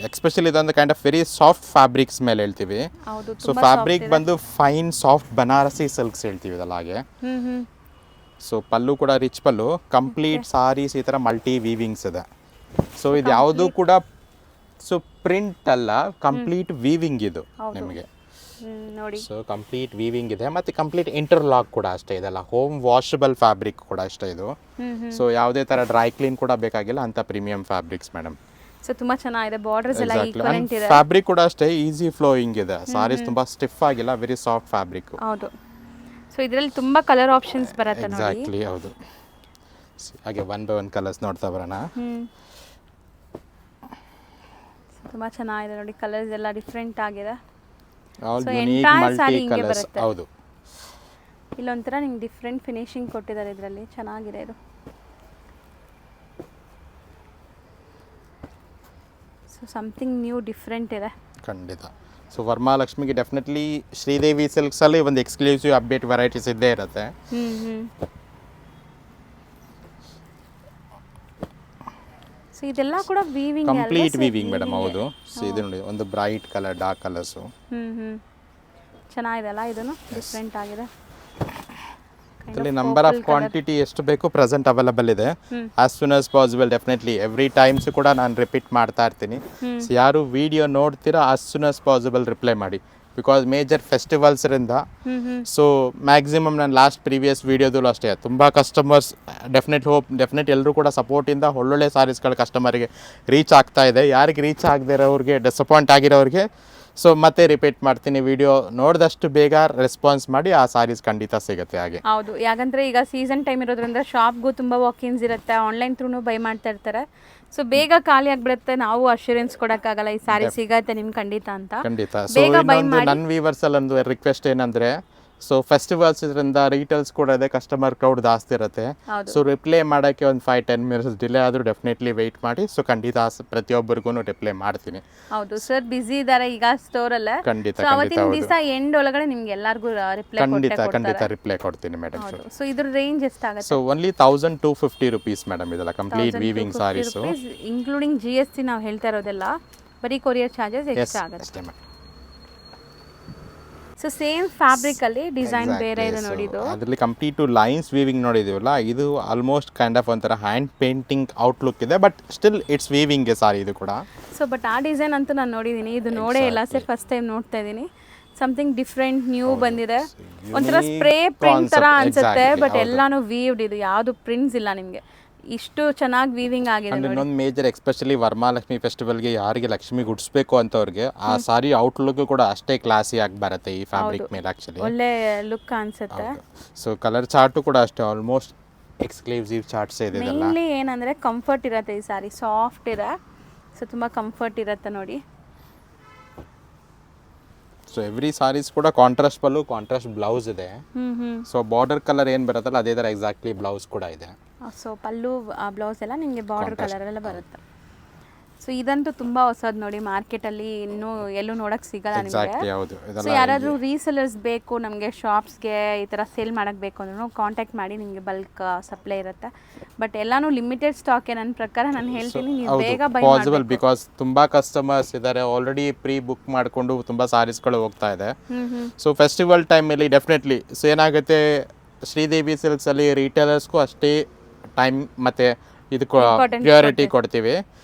ಎಕ್ಸ್ಪೆಷಲಿ ಇದೊಂದು kind of very soft fabrics ಮೇಲೆ ಹೇಳ್ತೀವಿ.
ಹೌದು,
ಸೊ ಫ್ಯಾಬ್ರಿಕ್ ಬಂದು ಫೈನ್ ಸಾಫ್ಟ್ ಬನಾರಸಿ ಸಿಲ್ಕ್ಸ್ ಹೇಳ್ತೀವಿ ಇದೆಲ್ಲ ಹಾಗೆ. ಸೊ ಪಲ್ಲು ಕೂಡ ರಿಚ್ ಪಲ್ಲು, ಕಂಪ್ಲೀಟ್ ಸಾರೀಸ್ ಈ ಥರ ಮಲ್ಟಿ ವೀವಿಂಗ್ಸ್ ಇದೆ. ಸೊ ಇದು ಯಾವುದು ಕೂಡ ಸೊ ಪ್ರಿಂಟ್ ಅಲ್ಲ, ಕಂಪ್ಲೀಟ್ ವೀವಿಂಗ್ ಇದು ನಿಮಗೆ
ನೋಡಿ.
ಸೊ ಕಂಪ್ಲೀಟ್ ವೀವಿಂಗ್ ಇದೆ ಮತ್ತು ಕಂಪ್ಲೀಟ್ ಇಂಟರ್ಲಾಕ್ ಕೂಡ ಅಷ್ಟೇ ಇದೆಲ್ಲ. ಹೋಮ್ ವಾಷಬಲ್ ಫ್ಯಾಬ್ರಿಕ್ ಕೂಡ ಅಷ್ಟೇ ಇದು. ಸೊ ಯಾವುದೇ ಥರ ಡ್ರೈ ಕ್ಲೀನ್ ಕೂಡ ಬೇಕಾಗಿಲ್ಲ ಅಂತ ಪ್ರೀಮಿಯಂ ಫ್ಯಾಬ್ರಿಕ್ಸ್ ಮೇಡಮ್.
ಸೊ ತುಂಬಾ ಚೆನ್ನಾಗಿದೆ, ಬಾರ್ಡರ್ಸ್ ಎಲ್ಲ ಈಕ್ವಲೆಂಟ್ ಇದೆ.
ಫ್ಯಾಬ್ರಿಕ್ ಕೂಡ ಅಷ್ಟೇ ಈಸಿ ಫ್ಲೋಯಿಂಗ್ ಇದೆ. ಸಾರೀಸ್ ತುಂಬಾ ಸ್ಟಿಫ್ ಆಗಿಲ್ಲ, ವೆರಿ ಸಾಫ್ಟ್ ಫ್ಯಾಬ್ರಿಕ್.
ಹೌದು. ಸೊ ಇದರಲ್ಲಿ ತುಂಬಾ ಕಲರ್ ಆಪ್ಷನ್ಸ್ ಬರುತ್ತೆ ನೋಡಿ.
ಎಕ್ಸಾಕ್ಟ್ಲಿ ಹೌದು. ಹಾಗೆ ಒನ್ ಬೈ ಒನ್ ಕಲರ್ಸ್ ನೋಡ್ತಾ ಬರೋಣ.
ತುಂಬಾ ಚೆನ್ನಾಗಿದೆ ನೋಡಿ, ಕಲರ್ಸ್ ಎಲ್ಲ ಡಿಫ್ರೆಂಟ್ ಆಗಿದೆ.
All
So,
unique
entire
multi
saree ಹಿಂಗೆ
ಕಲರ್ಸ್.
ಬರುತ್ತೆ.
ಹೌದು.
ಇಲ್ಲೊಂಥರ ನಿಮ್ಗೆ ಡಿಫ್ರೆಂಟ್ ಫಿನಿಶಿಂಗ್ ಕೊಟ್ಟಿದ್ದಾರೆ ಇದರಲ್ಲಿ, ಚೆನ್ನಾಗಿದೆ ಇದು. ಸೊ ಸಮಥಿಂಗ್ ನ್ಯೂ ಡಿಫ್ರೆಂಟ್ ಇದೆ
ಖಂಡಿತ. ಸೊ ವರಮಹಾಲಕ್ಷ್ಮಿಗೆ ಡೆಫಿನೆಟ್ಲಿ ಶ್ರೀದೇವಿ ಸಿಲ್ಕ್ಸಲ್ಲಿ ಒಂದು ಎಕ್ಸ್ಕ್ಲೂಸಿವ್ ಅಪ್ಡೇಟ್ ವೆರೈಟೀಸ್ ಇದ್ದೇ ಇರುತ್ತೆ.
ಸೊ ಇದೆಲ್ಲ ಕೂಡ ವೀವಿಂಗ್,
ಕಂಪ್ಲೀಟ್ ವೀವಿಂಗ್ ಮೇಡಮ್. ಹೌದು. ಸೊ ಇದು ನೋಡಿ ಒಂದು ಬ್ರೈಟ್ ಕಲರ್, ಡಾರ್ಕ್ ಕಲರ್ಸು.
ಚೆನ್ನಾಗಿದೆ ಅಲ್ಲ, ಇದನ್ನು ಡಿಫ್ರೆಂಟ್ ಆಗಿದೆ.
ಇದರಲ್ಲಿ ನಂಬರ್ ಆಫ್ ಕ್ವಾಂಟಿಟಿ ಎಷ್ಟು ಬೇಕು ಪ್ರೆಸೆಂಟ್ ಅವೈಲಬಲ್ ಇದೆ. As soon as possible definitely every times ಕೂಡ ನಾನು ರಿಪೀಟ್ ಮಾಡ್ತಾ ಇರ್ತೀನಿ. ಸೊ ಯಾರು ವಿಡಿಯೋ ನೋಡ್ತೀರಾ as soon as possible reply ಮಾಡಿ, ಬಿಕಾಸ್ ಮೇಜರ್ ಫೆಸ್ಟಿವಲ್ಸ್ರಿಂದ. ಸೊ ಮ್ಯಾಕ್ಸಿಮಮ್ ನಾನು ಲಾಸ್ಟ್ ಪ್ರೀವಿಯಸ್ ವೀಡಿಯೋದಲ್ಲೂ ಅಷ್ಟೇ ತುಂಬ ಕಸ್ಟಮರ್ಸ್ ಡೆಫಿನೆಟ್ ಎಲ್ಲರೂ ಕೂಡ ಸಪೋರ್ಟಿಂದ ಒಳ್ಳೊಳ್ಳೆ ಸಾರೀಸ್ಗಳು ಕಸ್ಟಮರ್ಗೆ ರೀಚ್ ಆಗ್ತಾ ಇದೆ. ಯಾರಿಗೆ ರೀಚ್ ಆಗದೇ ಇರೋರಿಗೆ, ಡಿಸಪಾಯಿಂಟ್ ಆಗಿರೋರಿಗೆ, ಸೊ ಮತ್ತೆ ರಿಪೀಟ್ ಮಾಡ್ತೀನಿ, ವಿಡಿಯೋ ನೋಡಿದಷ್ಟು ಬೇಗ ರೆಸ್ಪಾನ್ಸ್ ಮಾಡಿ, ಆ ಸಾರೀಸ್ ಖಂಡಿತ ಸಿಗುತ್ತೆ ಹಾಗೆ.
ಹೌದು, ಯಾಕಂದರೆ ಈಗ ಸೀಸನ್ ಟೈಮ್ ಇರೋದ್ರಿಂದ ಶಾಪ್ಗೂ ತುಂಬ ವಾಕಿನ್ಸ್ ಇರುತ್ತೆ, ಆನ್ಲೈನ್ ಥ್ರೂನು ಬೈ ಮಾಡ್ತಾ ಇರ್ತಾರೆ. ಸೊ ಬೇಗ ಖಾಲಿ ಆಗಿಬಿಡುತ್ತೆ, ನಾವು ಅಶ್ಯೂರೆನ್ಸ್ ಕೊಡೋಕ್ಕಾಗಲ್ಲ ಈ ಸಾರಿ ಸಿಗತ್ತೆ ನಿಮ್ಗೆ ಖಂಡಿತ ಅಂತ.
ಖಂಡಿತ. ಸೊ ಇನ್ನೊಂದು ನನ್ನ ವ್ಯೂವರ್ಸಲ್ಲಿ ಒಂದು ರಿಕ್ವೆಸ್ಟ್ ಏನಂದರೆ, ಸೊ ಫೆಸ್ಟಿವಲ್ಸ್ ಇದರಿಂದ ರೀಟೇಲ್ಸ್ ಕೂಡ ಇದೆ, ಕಸ್ಟಮರ್ ಕ್ರೌಡ್ ಜಾಸ್ತಿ ಇರುತ್ತೆ. ಸೊ ರಿಪ್ಲೈ ಮಾಡೋಕ್ಕೆ ಒಂದು 5-10 minutes ಡಿಲೇ ಆದರೂ ಡೆಫಿನೆಟ್ಲಿ ವೆಯ್ಟ್ ಮಾಡಿ. ಸೊ ಖಂಡಿತ ಪ್ರತಿಯೊಬ್ಬರಿಗೂ ರಿಪ್ಲೈ ಮಾಡ್ತೀನಿ.
ಹೌದು ಸರ್, ಬಿಸಿ ಇದ್ದಾರೆ ಈಗ ಸ್ಟೋರಲ್ಲೇ.
ಖಂಡಿತ
ಅವತ್ತಿನ ದಿವಸ ಎಂಡ್ ಒಳಗಡೆ ನಿಮ್ಗೆ ಎಲ್ಲರಿಗೂ ರಿಪ್ಲೈ
ಖಂಡಿತ ರಿಪ್ಲೈ ಕೊಡ್ತೀನಿ ಮೇಡಮ್.
ಸೊ ಇದ್ರ ರೇಂಜ್ ಎಷ್ಟಾಗುತ್ತೆ?
ಸೊ ಓನ್ಲಿ 1250 rupees ಮೇಡಮ್ ಇದೆಲ್ಲ ಕಂಪ್ಲೀಟ್ ವೀವಿಂಗ್ ಸಾರೀಸು,
ಇನ್ಕ್ಲೂಡಿಂಗ್ GST. ನಾವು ಹೇಳ್ತಾ ಇರೋದೆಲ್ಲ ಬರೀ ಕೊರಿಯರ್ ಚಾರ್ಜಸ್ ಎಕ್ಸ್ಟ್ರಾ ಆಗುತ್ತೆ. ಸೊ ಸೇಮ್ ಫ್ಯಾಬ್ರಿಕ್ ಅಲ್ಲಿ ಡಿಸೈನ್ ಬೇರೆ ಇದೆ ನೋಡಿ. ಇದು
ಅದರಲ್ಲಿ ಕಂಪ್ಲೀಟ್ ಲೈನ್ಸ್ ವೀವಿಂಗ್ ನೋಡಿದೀವಲ್ಲ, ಇದು ಆಲ್ಮೋಸ್ಟ್ ಕೈಂಡ್ ಆಫ್ ಒಂಥರ ಹ್ಯಾಂಡ್ ಪೇಂಟಿಂಗ್ ಔಟ್ಲುಕ್ ಇದೆ, ಬಟ್ ಸ್ಟಿಲ್ ಇಟ್ಸ್ ವೀವಿಂಗ್ ಸಾರಿ ಇದು ಕೂಡ.
ಸೊ ಬಟ್ ಆ ಡಿಸೈನ್ ಅಂತೂ ನಾನು ನೋಡಿದ್ದೀನಿ, ಇದು ನೋಡೇ ಇಲ್ಲ ಸರ್, ಫಸ್ಟ್ ಟೈಮ್ ನೋಡ್ತಾ ಇದ್ದೀನಿ. ಸಮಥಿಂಗ್ ಡಿಫ್ರೆಂಟ್ ನ್ಯೂ ಬಂದಿದೆ, ಒಂಥರ ಸ್ಪ್ರೇ ಪ್ರಿಂಟ್ ತರ ಅನ್ಸುತ್ತೆ, ಬಟ್ ಎಲ್ಲಾನು ವೀವ್ಡ್. ಇದು ಯಾವುದು ಪ್ರಿಂಟ್ಸ್ ಇಲ್ಲ ನಿಮಗೆ, ಇಷ್ಟು ಚೆನ್ನಾಗಿ ವೀವಿಂಗ್ ಆಗಿದೆ.
ಇನ್ನೊಂದು ಮೇಜರ್ ಎಸ್ಪೆಷಲಿ ವರಮಹಾಲಕ್ಷ್ಮಿ ಫೆಸ್ಟಿವಲ್ಗೆ ಯಾರಿಗೆ ಲಕ್ಷ್ಮಿ ಗುಡ್ಸ್ಬೇಕು ಅಂತವ್ರಿಗೆ ಆ ಸಾರಿ ಔಟ್ಲುಕ್ ಕೂಡ ಅಷ್ಟೇ ಕ್ಲಾಸಿ ಆಗಿ ಬರುತ್ತೆ ಈ ಫ್ಯಾಬ್ರಿಕ್ ಮೇಲೆ. ಆಕ್ಚುಲಿ
ಒಳ್ಳೆ ಲುಕ್ ಅನ್ಸುತ್ತೆ.
ಸೊ ಕಲರ್ ಚಾರ್ಟು ಕೂಡ ಅಷ್ಟೇ ಆಲ್ಮೋಸ್ಟ್ ಎಕ್ಸ್ಕ್ಲೂಸಿವ್ ಚಾರ್ಟ್ಸ್ ಇದೆ.
ಮೇನ್ಲಿ ಏನಂದ್ರೆ ಕಂಫರ್ಟ್ ಇರುತ್ತೆ, ಈ ಸಾರಿ ಸಾಫ್ಟ್ ಇದೆ, ಸೊ ತುಂಬಾ ಕಂಫರ್ಟ್ ಇರುತ್ತೆ ನೋಡಿ.
ಸೊ ಎವ್ರಿ ಸಾರೀಸ್ ಕೂಡ ಕಾಂಟ್ರಾಸ್ಟ್ ಪಲ್ಲು, ಕಾಂಟ್ರಾಸ್ಟ್ ಬ್ಲೌಸ್ ಇದೆ. ಸೊ ಬಾರ್ಡರ್ ಕಲರ್ ಏನು ಬರುತ್ತಲ್ಲ ಅದೇ ಥರ ಎಕ್ಸಾಕ್ಟ್ಲಿ ಬ್ಲೌಸ್ ಕೂಡ ಇದೆ.
ಸೊ ಪಲ್ಲು ಬ್ಲೌಸ್ ಎಲ್ಲ ನಿಮಗೆ ಬಾರ್ಡರ್ ಕಲರ್ ಎಲ್ಲ ಬರುತ್ತೆ. ಸೊ ಇದಂತೂ ತುಂಬಾ ಹೊಸದು ನೋಡಿ, ಮಾರ್ಕೆಟಲ್ಲಿ ಇನ್ನೂ ಎಲ್ಲೂ ನೋಡಕ್ಕೆ ಸಿಗಲ್ಲ ನಿಮಗೆ. ಸೊ ಯಾರಾದರೂ ರೀಸೆಲರ್ಸ್ ಬೇಕು, ನಮಗೆ ಶಾಪ್ಸ್ಗೆ ಈ ಥರ ಸೇಲ್ ಮಾಡೋಕ್ಕೆ ಬೇಕು ಅಂದ್ರೂ ಕಾಂಟ್ಯಾಕ್ಟ್ ಮಾಡಿ, ನಿಮಗೆ ಬಲ್ಕ್ ಸಪ್ಲೈ ಇರುತ್ತೆ. ಬಟ್ ಎಲ್ಲಾನು ಲಿಮಿಟೆಡ್ ಸ್ಟಾಕೆ ನನ್ನ ಪ್ರಕಾರ. ನಾನು ಹೇಳ್ತೀನಿ ನೀವು ಬೇಗ ಬೈ
ಪಾಸಿಬಲ್, ಬಿಕಾಸ್ ತುಂಬಾ ಕಸ್ಟಮರ್ಸ್ ಇದ್ದಾರೆ, ಆಲ್ರೆಡಿ ಪ್ರೀ ಬುಕ್ ಮಾಡಿಕೊಂಡು ತುಂಬಾ ಸಾರೀಸ್ಗಳು ಹೋಗ್ತಾ ಇದೆ. ಸೊ ಫೆಸ್ಟಿವಲ್ ಟೈಮಲ್ಲಿ ಡೆಫಿನೆಟ್ಲಿ ಸೊ ಏನಾಗುತ್ತೆ, ಶ್ರೀದೇವಿ ಸಿಲ್ಕ್ಸಲ್ಲಿ ರೀಟೇಲರ್ಸ್ಗೂ ಅಷ್ಟೇ ಟೈಮ್ ಮತ್ತು ಇದು ಪ್ರಿಯಾರಿಟಿ ಕೊಡ್ತೀವಿ.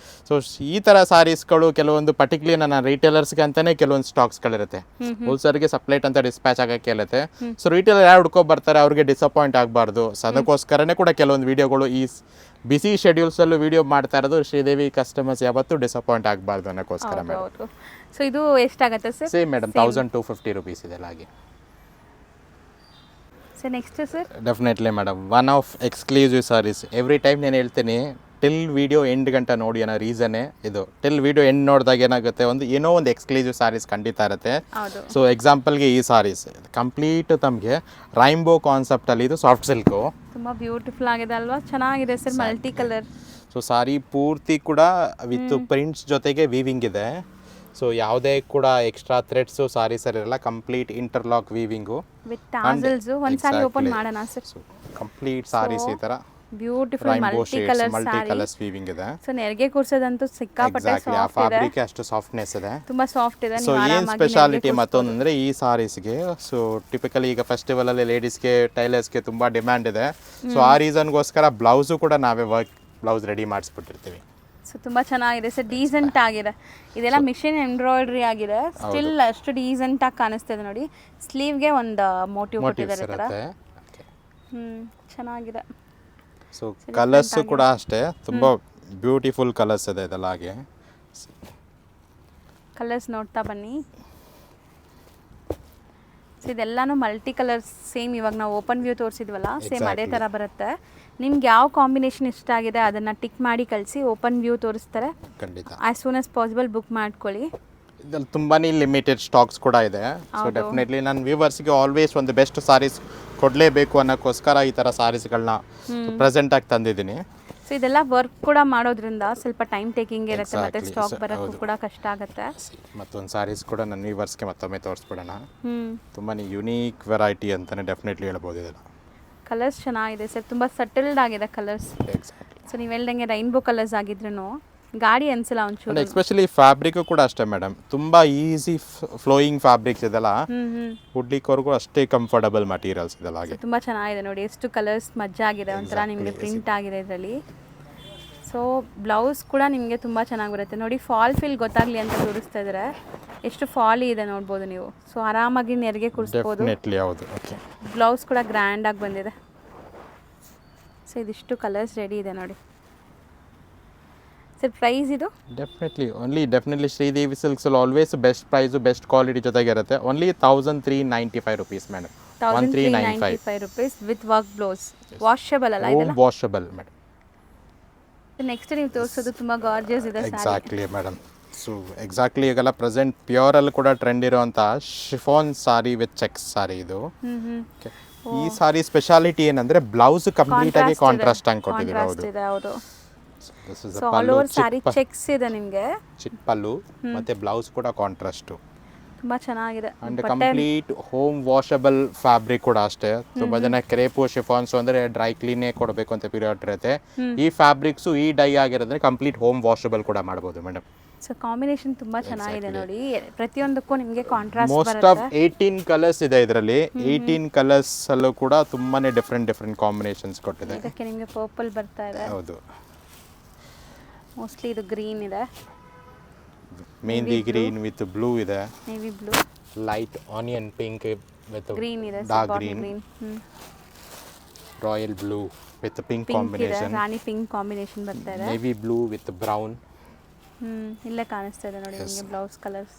ಸೊ ಈ ಥರ ಸಾರೀಸ್ಗಳು ಕೆಲವೊಂದು ಪರ್ಟಿಕ್ಯುಲರ್ ನನ್ನ ರೀಟೇಲರ್ಸ್ಗೆ ಅಂತಲೇ ಕೆಲವೊಂದು ಸ್ಟಾಕ್ಸ್ಗಳಿರುತ್ತೆ. ಹೋಲ್ಸೇಲ್ಗೆ ಸಪ್ಲೈಟ್ ಅಂತ ಡಿಸ್ಪ್ಯಾಚ್ ಆಗೋಕ್ಕೆ ಇರುತ್ತೆ. ಸೊ ರೀಟೇಲರ್ ಯಾರು ಹುಡ್ಕೊ ಬರ್ತಾರೆ ಅವ್ರಿಗೆ ಡಿಸಪಾಯಿಂಟ್ ಆಗಬಾರ್ದು. ಸೊ ಅದಕ್ಕೋಸ್ಕರನೇ ಕೂಡ ಕೆಲವೊಂದು ವೀಡಿಯೋಗಳು ಈ ಬಿಸಿ ಶೆಡ್ಯೂಲ್ಸಲ್ಲೂ ವೀಡಿಯೋ ಮಾಡ್ತಾ ಇರೋದು. ಶ್ರೀದೇವಿ ಕಸ್ಟಮರ್ಸ್ ಯಾವತ್ತೂ ಡಿಸಪಾಯಿಂಟ್ ಆಗಬಾರ್ದು ಅನ್ನೋಕ್ಕೋಸ್ಕರ ಮೇಡಮ್.
ಸೊ ಇದು ಎಷ್ಟಾಗುತ್ತೆ ಸರ್?
ಸೇಮ್ ಮೇಡಮ್ 1250 rupees ಇದೆಲ್ಲ ಹಾಗೆ.
So next sir?
Definitely madam, one of exclusive saris. Every time ನಾನು ಹೇಳ್ತೀನಿ ಟಿಲ್ ವಿಡಿಯೋ ಎಂಡ್ ಗಂಟ ನೋಡಿ ಅನ್ನೋ ರೀಸನ್ನೇ ಇದು. ಟಿಲ್ ವಿಡಿಯೋ ಎಂಡ್ ನೋಡಿದಾಗ ಏನಾಗುತ್ತೆ, ಏನೋ ಒಂದು ಎಕ್ಸ್ಕ್ಲೂಸಿವ್ ಸಾರೀಸ್ ಖಂಡಿತ ಇರುತ್ತೆ. ಸೊ ಎಕ್ಸಾಂಪಲ್ಗೆ ಈ ಸಾರೀಸ್ ಕಂಪ್ಲೀಟ್ ತಮಗೆ ರೈನ್ಬೋ ಕಾನ್ಸೆಪ್ಟಲ್ಲಿ, ಇದು ಸಾಫ್ಟ್ ಸಿಲ್ಕು,
ತುಂಬ ಬ್ಯೂಟಿಫುಲ್ ಆಗಿದೆ ಅಲ್ವಾ? ಚೆನ್ನಾಗಿದೆ sir, multi colour.
So sorry ಪೂರ್ತಿ ಕೂಡ ವಿತ್ ಪ್ರಿಂಟ್ಸ್ ಜೊತೆಗೆ ವೀವಿಂಗ್ ಇದೆ. ಸೊ ಯಾವುದೇ ಕೂಡ ಎಕ್ಸ್ಟ್ರಾ ಥ್ರೆಡ್ಸು ಸಾರೀಸಲ್ಲಿ ಇರಲ್ಲ, complete interlock weaving
with tassels. ಒಂದು ಸಾರಿ ಓಪನ್ ಮಾಡೋಣ ಸರ್?
ಕಂಪ್ಲೀಟ್ ಸಾರೀಸ್ ಈ ಥರ
ಬ್ಯೂಟಿಫುಲ್ ಮಲ್ಟಿ
ಕಲರ್ಸ್ ವೀವಿಂಗ್ ಇದೆ.
ಸೊ ನೆರಿಗೆ ಕೂರ್ಸೋದಂತೂ ಸಿಕ್ಕಾಪಟ್ಟೆ ಸಾಫ್ಟ್ ಇದೆ.
ಫ್ಯಾಬ್ರಿಕ್ ಅಷ್ಟು ಸಾಫ್ಟ್ನೆಸ್ ಇದೆ,
ತುಂಬಾ ಸಾಫ್ಟ್ ಇದೆ.
ಸೊ ಏನು ಸ್ಪೆಷಾಲಿಟಿ ಮತ್ತೊಂದಂದ್ರೆ ಈ ಸಾರೀಸ್ಗೆ, ಸೊ ಟಿಪಿಕಲಿ ಈಗ ಫೆಸ್ಟಿವಲ್ ಅಲ್ಲಿ ಲೇಡೀಸ್ಗೆ ಟೈಲರ್ಸ್ಗೆ ತುಂಬಾ ಡಿಮ್ಯಾಂಡ್ ಇದೆ. ಸೊ ಆ ರೀಸನ್ಗೋಸ್ಕರ ಬ್ಲೌಸು ಕೂಡ ನಾವೇ ಬ್ಲೌಸ್ ರೆಡಿ ಮಾಡಿಸ್ಬಿಟ್ಟಿರ್ತೀವಿ.
ಸೊ ತುಂಬ ಚೆನ್ನಾಗಿದೆ ಸರ್, ಡೀಸೆಂಟ್ ಆಗಿದೆ. ಇದೆಲ್ಲ ಮಿಷಿನ್ ಎಂಬ್ರಾಯ್ಡ್ರಿ ಆಗಿದೆ, ಸ್ಟಿಲ್ ಅಷ್ಟು ಡೀಸೆಂಟ್ ಆಗಿ ಕಾಣಿಸ್ತಿದೆ ನೋಡಿ. ಸ್ಲೀವ್ಗೆ ಒಂದು ಮೋಟಿವ್ ಕೊಟ್ಟಿದ್ದಾರೆ ಥರ. ಚೆನ್ನಾಗಿದೆ.
ಸೊ ಕಲರ್ಸು ಕೂಡ ಅಷ್ಟೇ ತುಂಬ ಬ್ಯೂಟಿಫುಲ್ ಕಲರ್ಸ್ ಇದೆ ಇದೆಲ್ಲ. ಹಾಗೆ
ಕಲರ್ಸ್ ನೋಡ್ತಾ ಬನ್ನಿ. ಸೊ ಇದೆಲ್ಲಾನು ಮಲ್ಟಿ ಕಲರ್ಸ್, ಸೇಮ್ ಇವಾಗ ನಾವು ಓಪನ್ ವ್ಯೂ ತೋರಿಸಿದ್ವಲ್ಲ ಸೇಮ್ ಅದೇ ಥರ ಬರುತ್ತೆ. ನಿಮ್ಗೆ ಯಾವ ಕಾಂಬಿನೇಷನ್ ಇಷ್ಟ ಆಗಿದೆ ಅದನ್ನು ಟಿಕ್ ಮಾಡಿ ಕಳಿಸಿ, ಓಪನ್ ವ್ಯೂ ತೋರಿಸ್ತಾರೆ.
ಖಂಡಿತ
as soon as possible book ಮಾಡ್ಕೊಳ್ಳಿ.
ಇದ್ರಲ್ಲಿ ತುಂಬಾ ಲಿಮಿಟೆಡ್ ಸ್ಟಾಕ್ಸ್ ಕೂಡ ಇದೆ. ಸೊ ಡೆಫಿನೆಟ್ಲಿ ನನ್ನ ವ್ಯೂವರ್ಸ್ಗೆ ಆಲ್ವೇಸ್ ಒಂದು ಬೆಸ್ಟ್ ಸಾರೀಸ್ ಕೊಡಲೇಬೇಕು ಅನ್ನೋಕ್ಕೋಸ್ಕರ ಈ ಥರ ಸಾರೀಸ್ಗಳನ್ನ ಪ್ರೆಸೆಂಟ್ ಆಗಿ ತಂದಿದ್ದೀನಿ.
ಸೊ ಇದೆಲ್ಲ ವರ್ಕ್ ಕೂಡ ಮಾಡೋದ್ರಿಂದ ಸ್ವಲ್ಪ ಟೈಮ್ ಟೇಕಿಂಗ್ ಇರುತ್ತೆ, ಮತ್ತೆ ಸ್ಟಾಕ್ ಬರೋಕ್ಕೂ ಕೂಡ ಕಷ್ಟ ಆಗುತ್ತೆ.
ಮತ್ತೊಂದು ಸಾರೀಸ್ ಕೂಡ ನನ್ನ ವ್ಯೂವರ್ಸ್ಗೆ ಮತ್ತೊಮ್ಮೆ ತೋರಿಸ್ಬಿಡೋಣ. ತುಂಬಾ ಯುನೀಕ್ ವೆರೈಟಿ ಅಂತಲೇ ಡೆಫಿನೆಟ್ಲಿ ಹೇಳ್ಬೋದು. ಇದೆಲ್ಲ
ಕಲರ್ಸ್ ಚೆನ್ನಾಗಿದೆ ಸರ್, ತುಂಬ ಸಟಲ್ಡ್ ಆಗಿದೆ ಕಲರ್ಸ್. ಸೊ ನೀವು ಹೇಳ್ದಂಗೆ ರೈನ್ಬೋ ಕಲರ್ಸ್ ಆಗಿದ್ರೂ ಗಾಡಿ ಅನ್ಸಲ್ಲ ಒಂಚೂರು.
ಎಸ್ಪೆಷಲಿ ಫ್ಯಾಬ್ರಿಕ್ ಕೂಡ ಅಷ್ಟೇ ಮೇಡಮ್, ತುಂಬಾ ಈಸಿ ಫ್ಲೋಯಿಂಗ್ ಫ್ಯಾಬ್ರಿಕ್ಸ್ ಇದೆಲ್ಲ, ಉಡ್ಲಿಕ್ಕವರೆಗೂ ಅಷ್ಟೇ ಕಂಫರ್ಟಬಲ್ ಮಟೀರಿಯಲ್ಸ್ ಇದೆಲ್ಲ. ಹಾಗೆ ತುಂಬಾ
ಚೆನ್ನಾಗಿದೆ ನೋಡಿ, ಎಷ್ಟು ಕಲರ್ಸ್ ಮಜ್ಜಾ ಆಗಿದೆ, ಒಂಥರ ನಿಮಗೆ ಪ್ರಿಂಟ್ ಆಗಿದೆ ಇದರಲ್ಲಿ. ಸೊ ಬ್ಲೌಸ್ ಕೂಡ ನಿಮಗೆ ತುಂಬ ಚೆನ್ನಾಗಿ ಬರುತ್ತೆ ನೋಡಿ. ಫಾಲ್ ಫೀಲ್ ಗೊತ್ತಾಗಲಿ ಅಂತ ತೋರಿಸ್ತಾ ಇದ್ದಾರೆ, ಎಷ್ಟು ಫಾಲಿ ಇದೆ ನೋಡ್ಬೋದು ನೀವು. ಸೊ ಆರಾಮಾಗಿ ನೆರಿಗೆ ಕೂರಿಸ್ಬೋದು. ಬ್ಲೌಸ್ ಕೂಡ ಗ್ರ್ಯಾಂಡಾಗಿ ಬಂದಿದೆ. ಸೊ ಇದಿಷ್ಟು ಕಲರ್ಸ್ ರೆಡಿ ಇದೆ ನೋಡಿ ಸರ್. ಪ್ರೈಸ್ ಇದು
definitely Sridevi silks always best price best quality ಜೊತೆಗೆ ಇರುತ್ತೆ. Only 1395 rupees madam. 1395
rupees with work blouse. Washable ಅಲ್ಲ ಇದೆಲ್ಲ?
Washable madam.
ನೆಕ್ಸ್ಟ್ ನೀವು ತೋರಿಸೋದು ತುಂಬ ಗಾರ್ಜಿಯಸ್ ಇದೆ.
Exactly madam. ಸೊ ಎಕ್ಸಾಕ್ಟ್ಲಿ ಈಗೆಲ್ಲ ಪ್ರೆಸೆಂಟ್ ಪ್ಯೂರಲ್ಲಿ ಕೂಡ ಟ್ರೆಂಡ್ ಇರೋಂಥ ಶಿಫಾನ್ ಸಾರಿ ವಿತ್ ಚೆಕ್ಸ್ ಸಾರಿ ಇದು. ಈ ಸಾರಿ ಸ್ಪೆಷಾಲಿಟಿ ಏನಂದ್ರೆ ಬ್ಲೌಸ್ ಕಂಪ್ಲೀಟ್ ಆಗಿ ಕಾಂಟ್ರಾಸ್ಟ್ ಆಗಿ ಕೊಟ್ಟಿದ್ದೀವಿ. ಹೌದು.
ಸೊ ಆಲ್ ಓವರ್ ಸಾರಿ ಚೆಕ್ಸ್ ಇದೆ ನಿಮಗೆ,
ಚಿಕ್ಕ ಪಲ್ಲು ಮತ್ತೆ ಬ್ಲೌಸ್ ಕೂಡ ಕಾಂಟ್ರಾಸ್ಟ್.
ತುಂಬಾ ಚೆನ್ನಾಗಿದೆ.
And complete home washable fabric ಕೂಡ ಅಷ್ಟೇ. ತುಂಬಾ ಜನ ಕ್ರೇಪು ಶಿಫಾನ್ಸ್ ಅಂದ್ರೆ ಡ್ರೈ ಕ್ಲೀನೇ ಕೊಡಬೇಕು ಅಂತ ಪೀರಿಯಡ್ ಇರುತ್ತೆ. ಈ ಫ್ಯಾಬ್ರಿಕ್ಸ್ ಈ ಡೈ ಆಗಿರೋದ್ರೆ ಕಂಪ್ಲೀಟ್ ಹೋಮ್ ವಾಷಬಲ್ ಕೂಡ ಮಾಡಬಹುದು ಮೇಡಮ್.
ಸೊ ಕಾಂಬಿನೇಷನ್ ತುಂಬಾ ಚೆನ್ನಾಗಿದೆ ನೋಡಿ, ಪ್ರತಿಯೊಂದಕ್ಕೂ ನಿಮಗೆ ಕಾಂಟ್ರಾಸ್ಟ್
ಬರುತ್ತೆ. ಮೋಸ್ಟ್ ಆಫ್ 18 ಕಲರ್ಸ್ ಇದೆ ಇದರಲ್ಲಿ. 18 ಕಲರ್ಸ್ ಅಲ್ಲೂ ಕೂಡ ತುಂಬಾನೇ ಡಿಫರೆಂಟ್ ಕಾಂಬಿನೇಷನ್ಸ್ ಕೊಟ್ಟಿದೆ.
ಇದಕ್ಕೆ ನಿಮಗೆ ಪರ್ಪಲ್ ಬರ್ತಾ ಇದೆ.
ಹೌದು.
ಮೋಸ್ಟ್ಲಿ ಇದು ಗ್ರೀನ್ ಇದೆ,
ಮೆಹಂದಿ ಗ್ರೀನ್ ವಿತ್ ಬ್ಲೂ ಇದೆ,
navy blue,
light onion pink with
green ಇದೆ,
dark green, royal blue with pink combination,
rani pink combination ಬರ್ತಾ ಇದೆ,
ನೇವಿ ಬ್ಲೂ ವಿತ್ ಬ್ರೌನ್.
ಇಲ್ಲೇ ಕಾಣಿಸ್ತಾ ಇದೆ ನೋಡಿ ನಿಮಗೆ ಬ್ಲೌಸ್ ಕಲರ್ಸ್.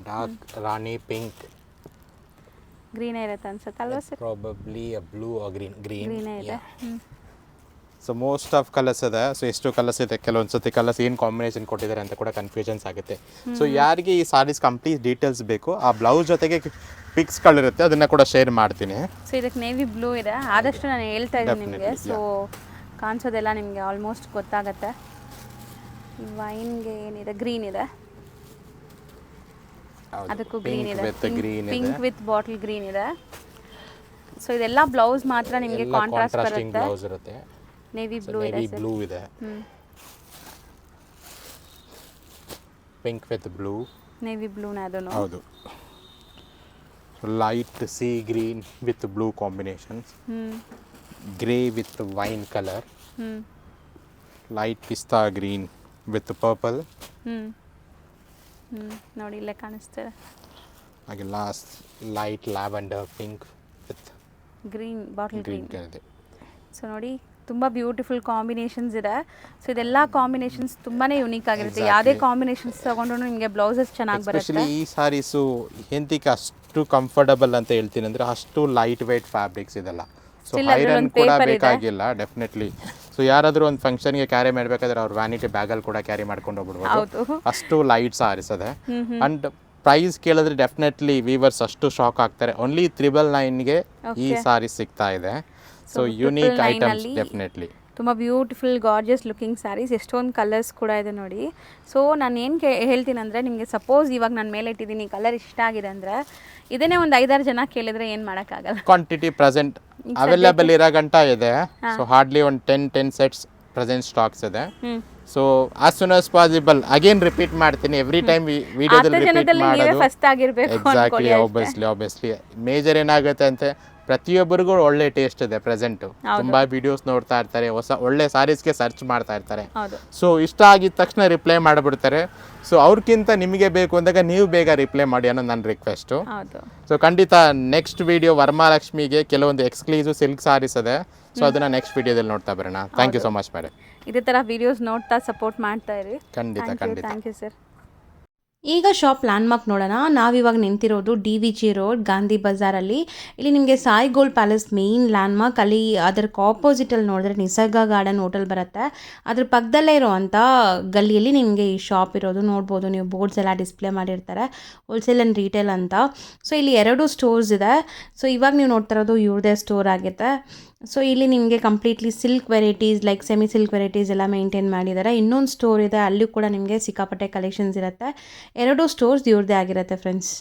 ಡಾರ್ಕ್ ರಾಣಿ ಪಿಂಕ್,
ಗ್ರೀನ್ ಇರುತ್ತೆ ಅನ್ಸುತ್ತೆ ಅಲ್ವಾ sir?
Probably blue R green
ಇದೆ.
ಸೊ ಮೋಸ್ಟ್ ಆಫ್ ಕಲರ್ಸ್ ಇದೆ. ಸೊ ಎಷ್ಟು ಕಲರ್ಸ್ ಇದೆ, ಕೆಲವೊಂದು ಸತಿ ಕಲರ್ಸ್ ಏನು ಕಾಂಬಿನೇಷನ್ ಕೊಟ್ಟಿದ್ದಾರೆ ಅಂತ ಕೂಡ ಕನ್ಫ್ಯೂಷನ್ಸ್ ಆಗುತ್ತೆ. ಸೊ ಯಾರಿಗೆ ಈ ಸಾರೀಸ್ ಕಂಪ್ಲೀಟ್ ಡೀಟೇಲ್ಸ್ ಬೇಕು, ಆ ಬ್ಲೌಸ್ ಜೊತೆಗೆ ಪಿಕ್ಸ್ಗಳಿರುತ್ತೆ, ಅದನ್ನು ಕೂಡ ಶೇರ್ ಮಾಡ್ತೀನಿ.
ಸೊ ಇದಕ್ಕೆ ನೇವಿ ಬ್ಲೂ ಇದೆ, ಆದಷ್ಟು ನಾನು ಹೇಳ್ತಾ ಇದ್ದೀನಿ ನಿಮಗೆ. ಸೊ ಕಾಣಿಸೋದೆಲ್ಲ ನಿಮಗೆ ಆಲ್ಮೋಸ್ಟ್ ಗೊತ್ತಾಗತ್ತೆ. ವೈನ್ಗೆ ಏನಿದೆ, ಗ್ರೀನ್ ಇದೆ, ಅದಕ್ಕೂ ಗ್ರೀನ್ ಇದೆ, ಪಿಂಕ್ ವಿತ್ ಬಾಟಲ್ ಗ್ರೀನ್ ಇದೆ. ಸೊ ಇದೆಲ್ಲ ಬ್ಲೌಸ್ ಮಾತ್ರ ನಿಮಗೆ ಕಾಂಟ್ರಾಸ್ಟ್ ಬರುತ್ತೆ. ನೇವಿ ಬ್ಲೂ
ಇದೆ, ಪಿಂಕ್ ವಿತ್ ಬ್ಲೂ,
ನೇವಿ ಬ್ಲೂನ ಅದನ್ನು.
ಹೌದು. Light sea green with blue combinations, grey with wine colour, light pista green with purple,
ನೋಡಿ ಇಲ್ಲೇ ಕಾಣಿಸ್ತಿದೆ.
ಹಾಗೆ last light lavender pink with
green, bottle green.
ಇದೆ.
ಸೊ ನೋಡಿ ತುಂಬ ಬ್ಯೂಟಿಫುಲ್ ಕಾಂಬಿನೇಷನ್ಸ್ ಇದೆ. ಸೊ ಇದೆಲ್ಲ ಕಾಂಬಿನೇಷನ್ಸ್ ತುಂಬಾ ಯುನೀಕ್ ಆಗಿರುತ್ತೆ. ಯಾವುದೇ ಕಾಂಬಿನೇಷನ್ಸ್ ತೊಗೊಂಡ್ರು ನಿಮಗೆ ಬ್ಲೌಸಸ್ ಚೆನ್ನಾಗಿ ಬರುತ್ತೆ.
ಎಸ್ಪೆಷಲಿ ಈ ಸಾರೀಸು ಎಂತಕ್ಕೆ ಅಷ್ಟು ಕಂಫರ್ಟಬಲ್ ಅಂತ ಹೇಳ್ತೀನಿ ಅಂದರೆ ಅಷ್ಟು ಲೈಟ್ ವೆಯ್ಟ್ ಫ್ಯಾಬ್ರಿಕ್ಸ್ ಇದೆಲ್ಲ. ಸೊ ಐರನ್ ಕೂಡ ಬೇಕಾಗಿಲ್ಲ ಡೆಫಿನೆಟ್ಲಿ. ಸೊ ಯಾರಾದರೂ ಒಂದು ಫಂಕ್ಷನ್ಗೆ ಕ್ಯಾರಿ ಮಾಡಬೇಕಾದ್ರೆ ಅವ್ರ ವ್ಯಾನಿಟಿ ಬ್ಯಾಗಲ್ಲಿ ಕೂಡ ಕ್ಯಾರಿ ಮಾಡ್ಕೊಂಡು ಹೋಗ್ಬಿಡ್ಬೋದು. ಅಷ್ಟು ಲೈಟ್ ಸಾರೀಸ್ ಇದೆ. ಅಂಡ್ ಪ್ರೈಸ್ ಕೇಳಿದ್ರೆ ಡೆಫಿನೆಟ್ಲಿ ವೀವರ್ಸ್ ಅಷ್ಟು ಶಾಕ್ ಆಗ್ತಾರೆ. ಓನ್ಲಿ 999ಗೆ ಈ ಸಾರೀಸ್ ಸಿಗ್ತಾ ಇದೆ. So unique items definitely.
ತುಂಬ ಬ್ಯೂಟಿಫುಲ್ ಗಾರ್ಜಿಯಸ್ ಲುಕಿಂಗ್ ಸ್ಯಾರೀಸ್, ಎಷ್ಟೊಂದು ಕಲರ್ಸ್ ಕೂಡ ಇದೆ ನೋಡಿ. ಸೊ ನಾನು ಏನು ಹೇಳ್ತೀನಿ ಅಂದರೆ, ನಿಮಗೆ ಸಪೋಸ್ ಇವಾಗ ನಾನು ಮೇಲೆ ಇಟ್ಟಿದ್ದೀನಿ ಕಲರ್ ಇಷ್ಟ ಆಗಿದೆ ಅಂದರೆ ಇದನ್ನೇ ಒಂದು 5-6 ಜನ ಕೇಳಿದ್ರೆ ಏನು ಮಾಡೋಕ್ಕಾಗಲ್ಲ.
ಕ್ವಾಂಟಿಟಿ ಪ್ರೆಸೆಂಟ್ ಅವೈಲೇಬಲ್ ಇರೋ ಗಂಟ ಇದೆ. ಸೊ ಹಾರ್ಡ್ಲಿ ಒಂದು 10 ಸೆಟ್ಸ್ ಪ್ರೆಸೆಂಟ್ ಸ್ಟಾಕ್ಸ್ ಇದೆ. So as soon as possible again repeat ಮಾಡ್ತೀನಿ, ಎವ್ರಿ ಟೈಮ್ ವಿಡಿಯೋದಲ್ಲಿ ರಿಪೀಟ್ ಮಾಡೋದು. ಎಕ್ಸಾಕ್ಟ್ಲಿ, ಆಬ್ವಿಯಸ್ಲಿ ಮೇಜರ್ ಏನಾಗುತ್ತೆ ಅಂತ ಪ್ರತಿಯೊಬ್ಬರಿಗೂ ಒಳ್ಳೆ ಟೇಸ್ಟ್ ಇದೆ ಪ್ರೆಸೆಂಟು. ತುಂಬಾ ವಿಡಿಯೋಸ್ ನೋಡ್ತಾ ಇರ್ತಾರೆ, ಹೊಸ ಒಳ್ಳೆ ಸಾರೀಸ್ಗೆ ಸರ್ಚ್ ಮಾಡ್ತಾ ಇರ್ತಾರೆ. ಸೊ ಇಷ್ಟ ಆಗಿದ ತಕ್ಷಣ ರಿಪ್ಲೈ ಮಾಡಿಬಿಡ್ತಾರೆ. ಸೊ ಅವ್ರಿಗಿಂತ ನಿಮಗೆ ಬೇಕು ಅಂದಾಗ ನೀವು ಬೇಗ ರಿಪ್ಲೈ ಮಾಡಿ ಅನ್ನೋ ನನ್ನ ರಿಕ್ವೆಸ್ಟು. ಸೊ ಖಂಡಿತ ನೆಕ್ಸ್ಟ್ ವಿಡಿಯೋ ವರಮಹಾಲಕ್ಷ್ಮಿಗೆ ಕೆಲವೊಂದು ಎಕ್ಸ್ಕ್ಲೂಸಿವ್ ಸಿಲ್ಕ್ ಸಾರೀಸ್ ಇದೆ. ಸೊ ಅದನ್ನ ನೆಕ್ಸ್ಟ್ ವಿಡಿಯೋದಲ್ಲಿ ನೋಡ್ತಾ ಬರೋಣ. Thank you so much madam.
ಇದೇ ಥರ ವಿಡಿಯೋಸ್ ನೋಡ್ತಾ ಸಪೋರ್ಟ್ ಮಾಡ್ತಾ ಇರಿ.
ಖಂಡಿತ.
Thank you sir.
ಈಗ ಶಾಪ್ ಲ್ಯಾಂಡ್ಮಾರ್ಕ್ ನೋಡೋಣ. ನಾವಿವಾಗ ನಿಂತಿರೋದು DVG ರೋಡ್ ಗಾಂಧಿ ಬಜಾರಲ್ಲಿ. ಇಲ್ಲಿ ನಿಮಗೆ Sai gold palace main landmark. ಅಲ್ಲಿ ಅದರ ಆಪೋಸಿಟಲ್ಲಿ ನೋಡಿದ್ರೆ ನಿಸರ್ಗ ಗಾರ್ಡನ್ ಹೋಟೆಲ್ ಬರುತ್ತೆ. ಅದ್ರ ಪಕ್ಕದಲ್ಲೇ ಇರೋವಂಥ ಗಲ್ಲಿಯಲ್ಲಿ ನಿಮಗೆ ಈ ಶಾಪ್ ಇರೋದು ನೋಡ್ಬೋದು. ನೀವು ಬೋರ್ಡ್ಸ್ ಎಲ್ಲ ಡಿಸ್ಪ್ಲೇ ಮಾಡಿರ್ತಾರೆ, ಹೋಲ್ಸೇಲ್ ಆ್ಯಂಡ್ ರೀಟೇಲ್ ಅಂತ. ಸೊ ಇಲ್ಲಿ 2 ಸ್ಟೋರ್ಸ್ ಇದೆ. ಸೊ ಇವಾಗ ನೀವು ನೋಡ್ತಾ ಇರೋದು ಇವ್ರದೇ ಸ್ಟೋರ್ ಆಗುತ್ತೆ. ಸೊ ಇಲ್ಲಿ ನಿಮಗೆ completely silk varieties like semi silk varieties ಎಲ್ಲ ಮೇಂಟೈನ್ ಮಾಡಿದ್ದಾರೆ. ಇನ್ನೊಂದು ಸ್ಟೋರ್ ಇದೆ, ಅಲ್ಲೂ ಕೂಡ ನಿಮಗೆ ಸಿಕ್ಕಾಪಟ್ಟೆ ಕಲೆಕ್ಷನ್ಸ್ ಇರುತ್ತೆ. 2 ಸ್ಟೋರ್ಸ್ ಇವ್ರದ್ದೇ ಆಗಿರುತ್ತೆ ಫ್ರೆಂಡ್ಸ್.